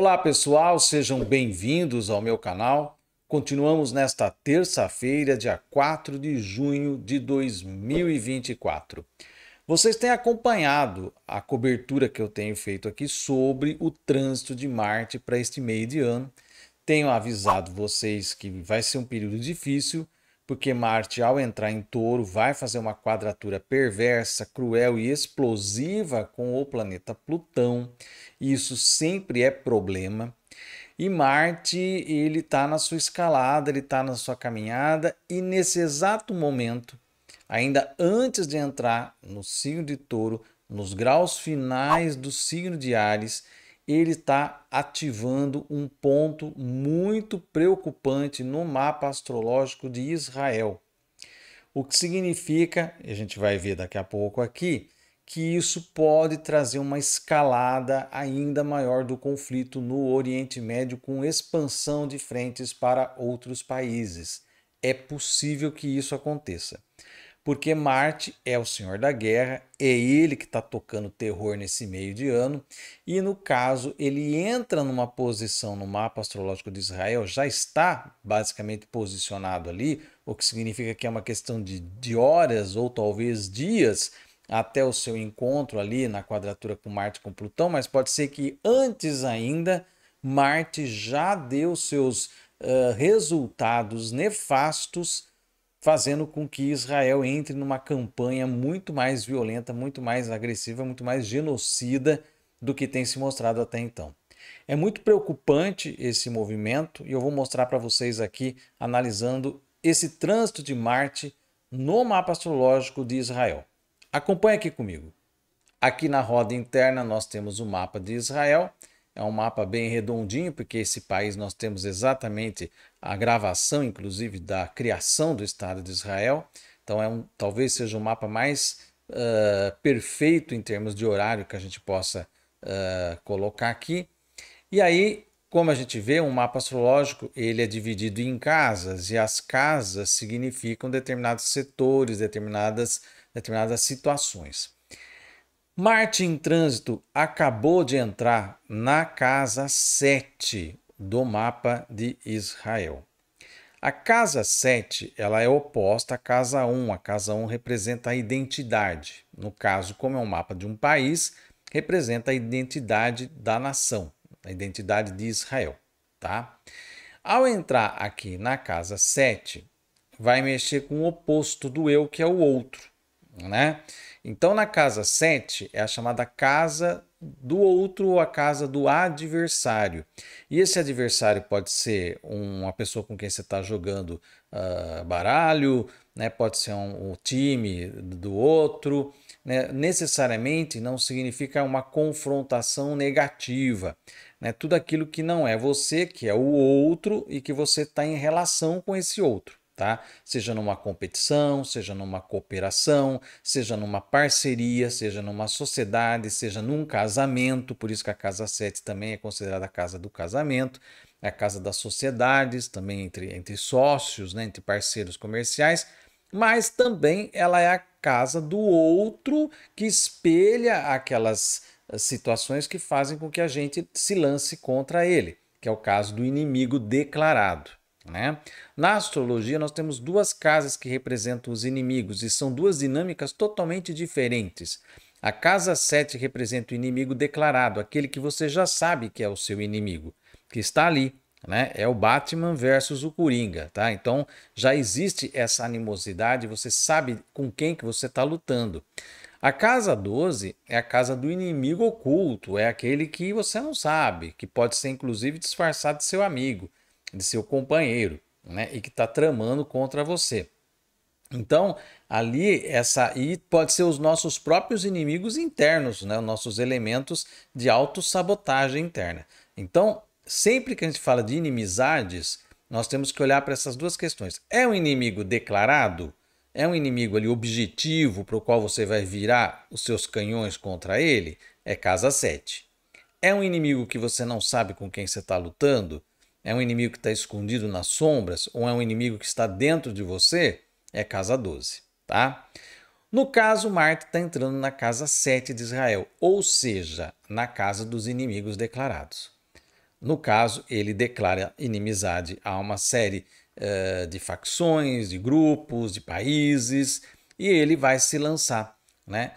Olá pessoal, sejam bem-vindos ao meu canal. Continuamos nesta terça-feira, dia 4 de junho de 2024. Vocês têm acompanhado a cobertura que eu tenho feito aqui sobre o trânsito de Marte para este meio de ano. Tenho avisado vocês que vai ser um período difícil, porque Marte, ao entrar em Touro, vai fazer uma quadratura perversa, cruel e explosiva com o planeta Plutão. Isso sempre é problema. E Marte, ele está na sua escalada, ele está na sua caminhada, e nesse exato momento, ainda antes de entrar no signo de Touro, nos graus finais do signo de Áries, ele está ativando um ponto muito preocupante no mapa astrológico de Israel. O que significa, a gente vai ver daqui a pouco aqui, que isso pode trazer uma escalada ainda maior do conflito no Oriente Médio, com expansão de frentes para outros países. É possível que isso aconteça, porque Marte é o senhor da guerra, é ele que está tocando terror nesse meio de ano, e no caso ele entra numa posição no mapa astrológico de Israel, já está basicamente posicionado ali, o que significa que é uma questão de horas ou talvez dias até o seu encontro ali na quadratura com Marte com Plutão, mas pode ser que antes ainda Marte já deu seus resultados nefastos, fazendo com que Israel entre numa campanha muito mais violenta, muito mais agressiva, muito mais genocida do que tem se mostrado até então. É muito preocupante esse movimento e eu vou mostrar para vocês aqui, analisando esse trânsito de Marte no mapa astrológico de Israel. Acompanhe aqui comigo. Aqui na roda interna nós temos o mapa de Israel. É um mapa bem redondinho, porque esse país nós temos exatamente a gravação, inclusive, da criação do Estado de Israel. Então talvez seja o mapa mais perfeito em termos de horário que a gente possa colocar aqui. E aí, como a gente vê, um mapa astrológico ele é dividido em casas, e as casas significam determinados setores, determinadas situações. Marte em trânsito acabou de entrar na casa 7 do mapa de Israel. A casa 7 ela é oposta à casa 1. A casa 1 representa a identidade. No caso, como é um mapa de um país, representa a identidade da nação, a identidade de Israel. Tá? Ao entrar aqui na casa 7, vai mexer com o oposto do eu, que é o outro, né? Então, na casa 7 é a chamada casa do outro ou a casa do adversário. E esse adversário pode ser uma pessoa com quem você está jogando baralho, né? Pode ser o time do outro. Né? Necessariamente não significa uma confrontação negativa. Né? Tudo aquilo que não é você, que é o outro e que você está em relação com esse outro. Tá? Seja numa competição, seja numa cooperação, seja numa parceria, seja numa sociedade, seja num casamento, por isso que a casa 7 também é considerada a casa do casamento, é a casa das sociedades, também entre sócios, né, entre parceiros comerciais, mas também ela é a casa do outro, que espelha aquelas situações que fazem com que a gente se lance contra ele, que é o caso do inimigo declarado. Né? Na astrologia, nós temos duas casas que representam os inimigos e são duas dinâmicas totalmente diferentes. A casa 7 representa o inimigo declarado, aquele que você já sabe que é o seu inimigo, que está ali. Né? É o Batman versus o Coringa. Tá? Então já existe essa animosidade, você sabe com quem que você está lutando. A casa 12 é a casa do inimigo oculto, é aquele que você não sabe, que pode ser inclusive disfarçado de seu amigo, de seu companheiro, né? E que está tramando contra você. Então, ali, e pode ser os nossos próprios inimigos internos, né? Os nossos elementos de autossabotagem interna. Então, sempre que a gente fala de inimizades, nós temos que olhar para essas duas questões. É um inimigo declarado? É um inimigo ali objetivo para o qual você vai virar os seus canhões contra ele? É casa 7. É um inimigo que você não sabe com quem você está lutando? É um inimigo que está escondido nas sombras ou é um inimigo que está dentro de você? É casa 12, tá? No caso, Marte está entrando na casa 7 de Israel, ou seja, na casa dos inimigos declarados. No caso, ele declara inimizade a uma série de facções, de grupos, de países, e ele vai se lançar, né?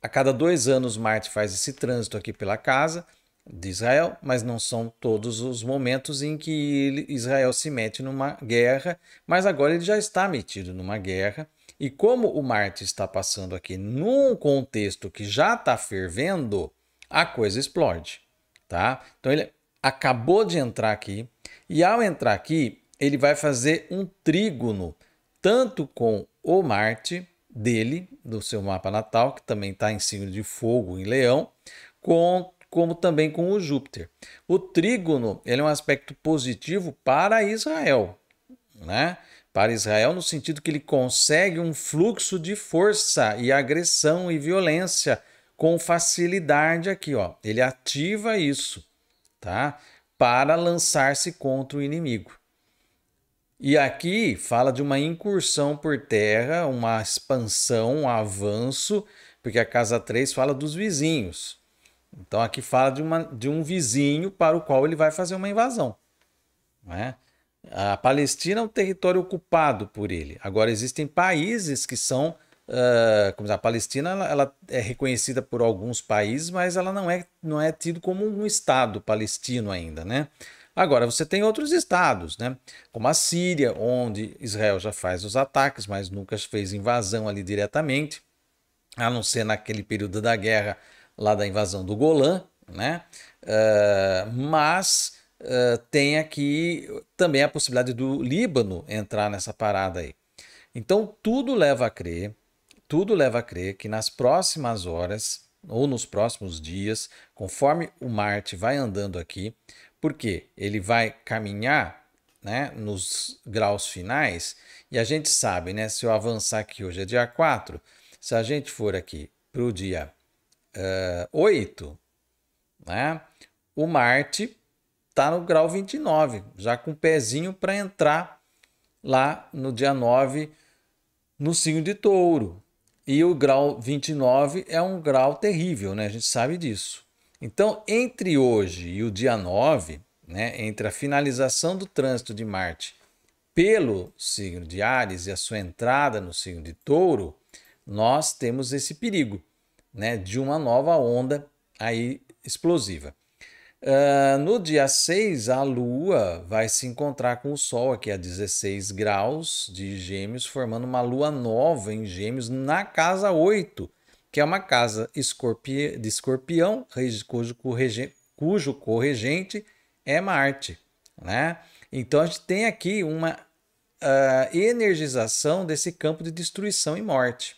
A cada 2 anos, Marte faz esse trânsito aqui pela casa de Israel, mas não são todos os momentos em que Israel se mete numa guerra, mas agora ele já está metido numa guerra, e como o Marte está passando aqui num contexto que já está fervendo, a coisa explode, tá? Então ele acabou de entrar aqui, e ao entrar aqui, ele vai fazer um trígono, tanto com o Marte dele, do seu mapa natal, que também está em signo de fogo em Leão, como também com o Júpiter. O trígono ele é um aspecto positivo para Israel, né? Para Israel, no sentido que ele consegue um fluxo de força e agressão e violência com facilidade aqui, ó. Ele ativa isso, tá? Para lançar-se contra o inimigo. E aqui fala de uma incursão por terra, uma expansão, um avanço, porque a casa 3 fala dos vizinhos. Então aqui fala de um vizinho para o qual ele vai fazer uma invasão, né? A Palestina é um território ocupado por ele. Agora existem países que são, como a Palestina ela é reconhecida por alguns países, mas ela não é tido como um estado palestino ainda, né? Agora você tem outros estados, né? Como a Síria, onde Israel já faz os ataques, mas nunca fez invasão ali diretamente, a não ser naquele período da guerra lá da invasão do Golã, né? Mas tem aqui também a possibilidade do Líbano entrar nessa parada aí. Então tudo leva a crer que nas próximas horas ou nos próximos dias, conforme o Marte vai andando aqui, porque ele vai caminhar, né, nos graus finais, e a gente sabe, né, se eu avançar aqui, hoje é dia 4, se a gente for aqui para o dia 8, né, o Marte está no grau 29, já com o pezinho para entrar lá no dia 9 no signo de Touro. E o grau 29 é um grau terrível, né? A gente sabe disso. Então, entre hoje e o dia 9, né, entre a finalização do trânsito de Marte pelo signo de Áries e a sua entrada no signo de Touro, nós temos esse perigo, né, de uma nova onda aí explosiva. No dia 6, a Lua vai se encontrar com o Sol aqui a 16 graus de Gêmeos, formando uma Lua nova em Gêmeos na casa 8, que é uma casa de Escorpião, cujo corregente é Marte, né? Então a gente tem aqui uma energização desse campo de destruição e morte.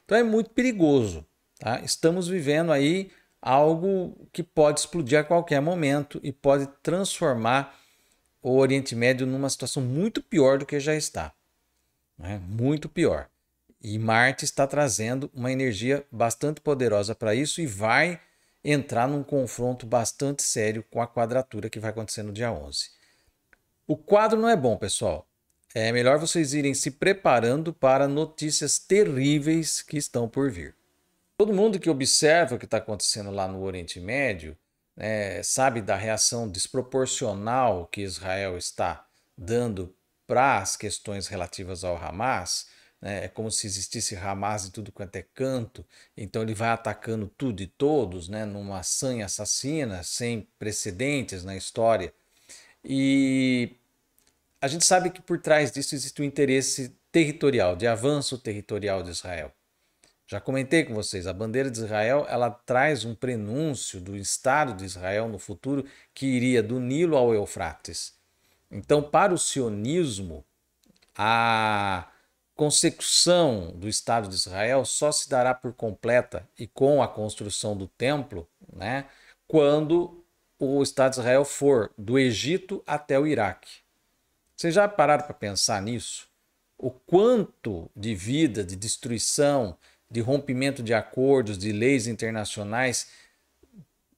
Então é muito perigoso, tá? Estamos vivendo aí algo que pode explodir a qualquer momento e pode transformar o Oriente Médio numa situação muito pior do que já está, né? Muito pior. E Marte está trazendo uma energia bastante poderosa para isso e vai entrar num confronto bastante sério com a quadratura que vai acontecer no dia 11. O quadro não é bom, pessoal. É melhor vocês irem se preparando para notícias terríveis que estão por vir. Todo mundo que observa o que está acontecendo lá no Oriente Médio, né, sabe da reação desproporcional que Israel está dando para as questões relativas ao Hamas. Né? É como se existisse Hamas em tudo quanto é canto, então ele vai atacando tudo e todos, né, numa sanha assassina, sem precedentes na história. E a gente sabe que por trás disso existe um interesse territorial, de avanço territorial de Israel. Já comentei com vocês, a bandeira de Israel ela traz um prenúncio do Estado de Israel no futuro que iria do Nilo ao Eufrates. Então, para o sionismo, a consecução do Estado de Israel só se dará por completa e com a construção do templo, né, quando o Estado de Israel for do Egito até o Iraque. Vocês já pararam para pensar nisso? O quanto de vida, de destruição, de rompimento de acordos, de leis internacionais,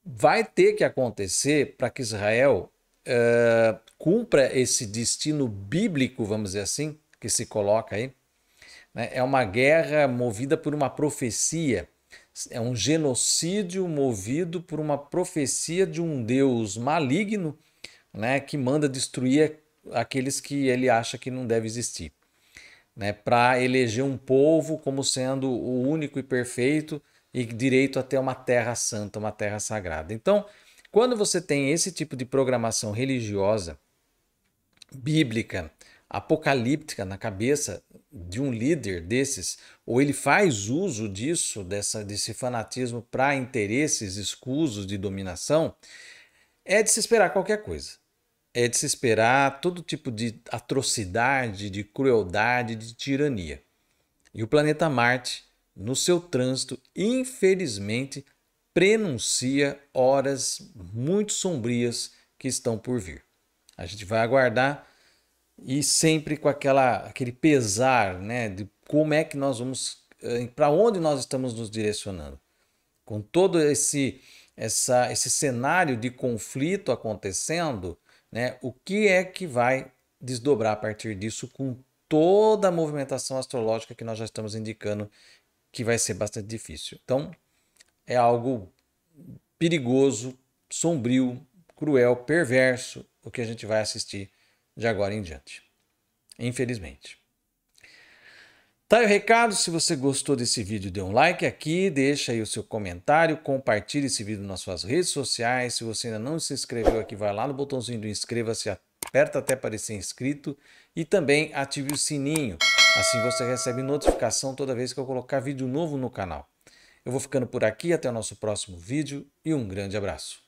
vai ter que acontecer para que Israel cumpra esse destino bíblico, vamos dizer assim, que se coloca aí. Né? É uma guerra movida por uma profecia. É um genocídio movido por uma profecia de um Deus maligno, né, que manda destruir aqueles que ele acha que não deve existir, né, para eleger um povo como sendo o único e perfeito e direito a ter uma terra santa, uma terra sagrada. Então, quando você tem esse tipo de programação religiosa, bíblica, apocalíptica na cabeça de um líder desses, ou ele faz uso disso, desse fanatismo para interesses escusos de dominação, é de se esperar qualquer coisa. É de se esperar todo tipo de atrocidade, de crueldade, de tirania. E o planeta Marte, no seu trânsito, infelizmente, prenuncia horas muito sombrias que estão por vir. A gente vai aguardar e sempre com aquele pesar, né, de como é que nós vamos, para onde nós estamos nos direcionando. Com todo esse cenário de conflito acontecendo, né, o que é que vai desdobrar a partir disso com toda a movimentação astrológica que nós já estamos indicando que vai ser bastante difícil. Então, é algo perigoso, sombrio, cruel, perverso, o que a gente vai assistir de agora em diante. Infelizmente. Tá aí o recado. Se você gostou desse vídeo, dê um like aqui, deixa aí o seu comentário, compartilhe esse vídeo nas suas redes sociais. Se você ainda não se inscreveu aqui, vai lá no botãozinho do inscreva-se, aperta até parecer inscrito e também ative o sininho. Assim você recebe notificação toda vez que eu colocar vídeo novo no canal. Eu vou ficando por aqui, até o nosso próximo vídeo e um grande abraço.